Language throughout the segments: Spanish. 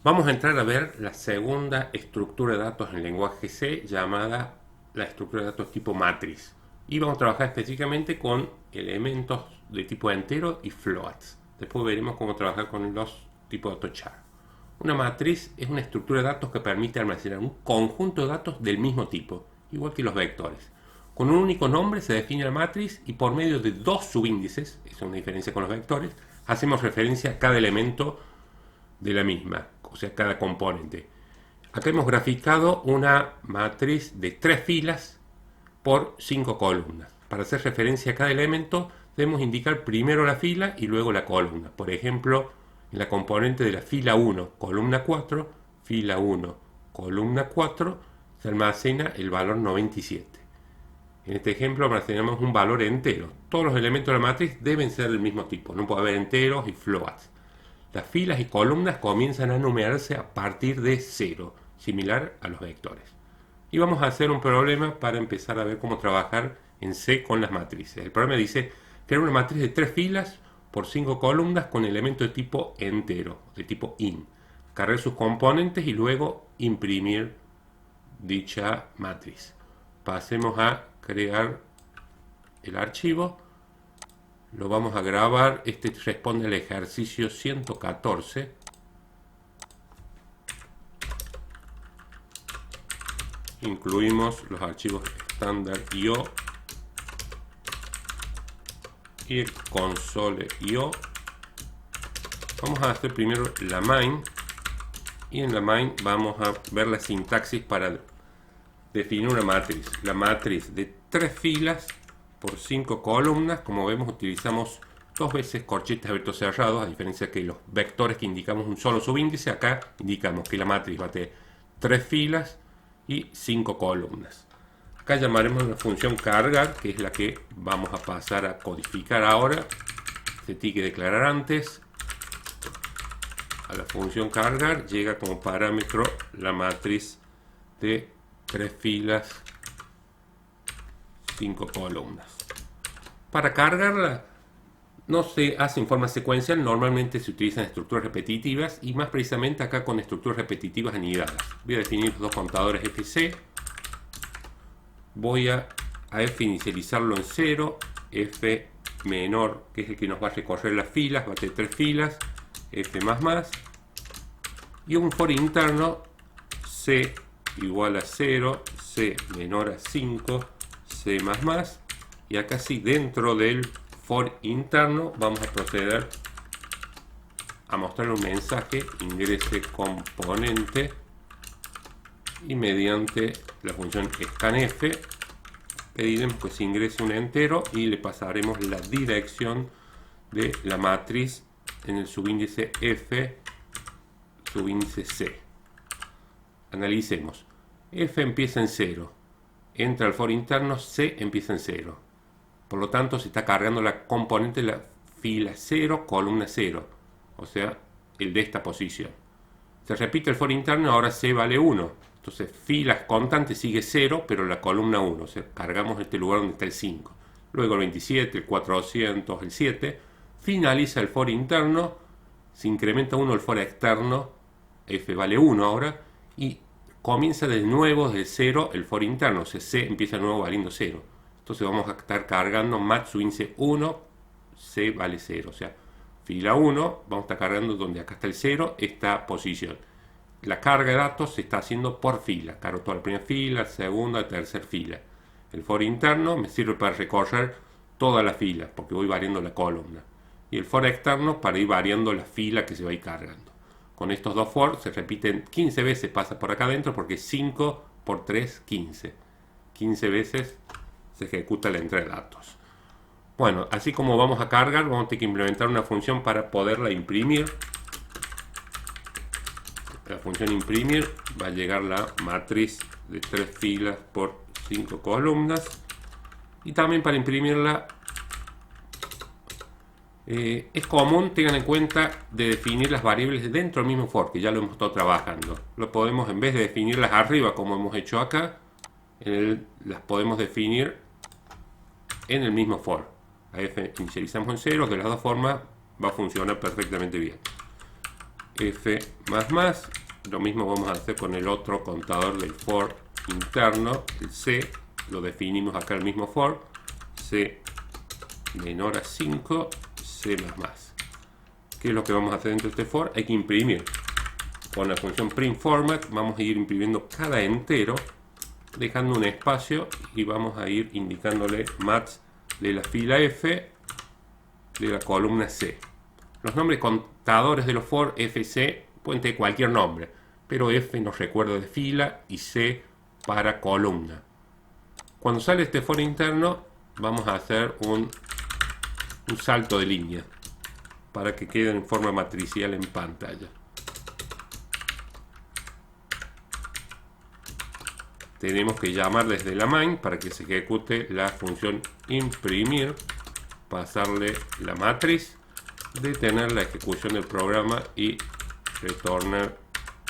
Vamos a entrar a ver la segunda estructura de datos en lenguaje C llamada la estructura de datos tipo matriz. Y vamos a trabajar específicamente con elementos de tipo entero y floats. Después veremos cómo trabajar con los tipos de datos char. Una matriz es una estructura de datos que permite almacenar un conjunto de datos del mismo tipo, igual que los vectores. Con un único nombre se define la matriz y por medio de dos subíndices, esa es una diferencia con los vectores, hacemos referencia a cada elemento de la misma, o sea, cada componente. Acá hemos graficado una matriz de 3 filas por 5 columnas. Para hacer referencia a cada elemento, debemos indicar primero la fila y luego la columna. Por ejemplo, en la componente de la fila 1, columna 4, fila 1, columna 4, se almacena el valor 97. En este ejemplo almacenamos un valor entero. Todos los elementos de la matriz deben ser del mismo tipo, no puede haber enteros y floats. Las filas y columnas comienzan a numerarse a partir de 0, similar a los vectores. Y vamos a hacer un problema para empezar a ver cómo trabajar en C con las matrices. El problema dice crear una matriz de 3 filas por 5 columnas con elementos de tipo entero, de tipo int. Cargar sus componentes y luego imprimir dicha matriz. Pasemos a crear el archivo. Lo vamos a grabar. Este responde al ejercicio 114. Incluimos los archivos estándar.io y console.io. Vamos a hacer primero la main. Y en la main vamos a ver la sintaxis para definir una matriz. La matriz de 3 filas por 5 columnas. Como vemos, utilizamos 2 veces corchetes abiertos cerrados, a diferencia que los vectores que indicamos un solo subíndice. Acá indicamos que la matriz va a tener 3 filas y 5 columnas. Acá llamaremos la función cargar, que es la que vamos a pasar a codificar ahora. Se tiene que declarar antes. A la función cargar llega como parámetro la matriz de 3 filas, 5 columnas. Para cargarla no se hace en forma secuencial, normalmente se utilizan estructuras repetitivas y más precisamente acá con estructuras repetitivas anidadas. Voy a definir los dos contadores fc, voy a f inicializarlo en 0, f menor, que es el que nos va a recorrer las filas, va a tener 3 filas, f más, y un for interno c igual a 0, c menor a 5, c y acá sí, dentro del for interno vamos a proceder a mostrar un mensaje, ingrese componente, y mediante la función scanf pediremos que se ingrese un entero y le pasaremos la dirección de la matriz en el subíndice f, subíndice c. Analicemos. F empieza en 0. Entra al for interno, C empieza en 0. Por lo tanto, se está cargando la componente de la fila 0, columna 0. O sea, el de esta posición. Se repite el for interno, ahora C vale 1. Entonces, filas constante sigue 0, pero la columna 1. O sea, cargamos este lugar donde está el 5. Luego el 27, el 400, el 7. Finaliza el for interno. Se incrementa 1 el for externo. F vale 1 ahora. Y comienza de nuevo desde 0 el for interno, o sea, C empieza de nuevo valiendo 0. Entonces vamos a estar cargando mat subíndice 1, C vale 0, o sea, fila 1, vamos a estar cargando donde acá está el 0, esta posición. La carga de datos se está haciendo por fila, cargo toda la primera fila, segunda, tercera fila. El for interno me sirve para recorrer toda la fila, porque voy variando la columna. Y el for externo para ir variando la fila que se va a ir cargando. Con estos dos for se repiten 15 veces, pasa por acá adentro porque 5 por 3, 15. 15 veces se ejecuta la entrada de datos. Bueno, así como vamos a cargar, vamos a tener que implementar una función para poderla imprimir. La función imprimir va a llegar la matriz de 3 filas por 5 columnas. Y también para imprimirla es común, tengan en cuenta, de definir las variables dentro del mismo for, que ya lo hemos estado trabajando. Lo podemos, en vez de definirlas arriba como hemos hecho acá, las podemos definir en el mismo for. A f inicializamos en 0, de las dos formas va a funcionar perfectamente bien. F más. Lo mismo vamos a hacer con el otro contador del for interno, el C. Lo definimos acá el mismo for. C menor a 5, C más. ¿Qué es lo que vamos a hacer dentro de este for? Hay que imprimir. Con la función printFormat vamos a ir imprimiendo cada entero, dejando un espacio y vamos a ir indicándole max de la fila F de la columna C. Los nombres contadores de los for FC pueden tener cualquier nombre, pero F nos recuerda de fila y C para columna. Cuando sale este for interno vamos a hacer un salto de línea para que quede en forma matricial en pantalla. Tenemos que llamar desde la main para que se ejecute la función imprimir, pasarle la matriz, detener la ejecución del programa y retornar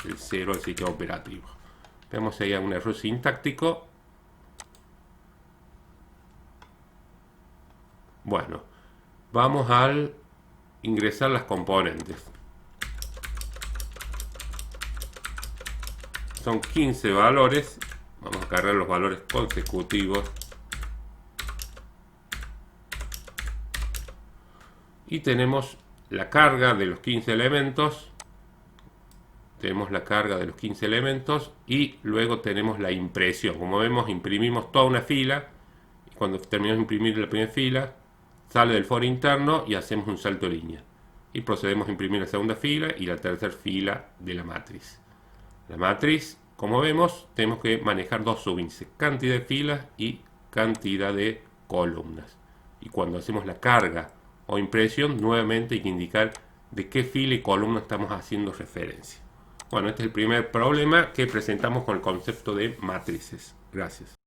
el 0 al sistema operativo. Vemos ahí un error sintáctico. Bueno, vamos al ingresar las componentes. Son 15 valores. Vamos a cargar los valores consecutivos. Y tenemos la carga de los 15 elementos. Tenemos la carga de los 15 elementos y luego tenemos la impresión. Como vemos, imprimimos toda una fila. Y cuando terminamos de imprimir la primera fila, sale del for interno y hacemos un salto de línea. Y procedemos a imprimir la segunda fila y la tercera fila de la matriz. La matriz, como vemos, tenemos que manejar dos subíndices, cantidad de filas y cantidad de columnas. Y cuando hacemos la carga o impresión, nuevamente hay que indicar de qué fila y columna estamos haciendo referencia. Bueno, este es el primer problema que presentamos con el concepto de matrices. Gracias.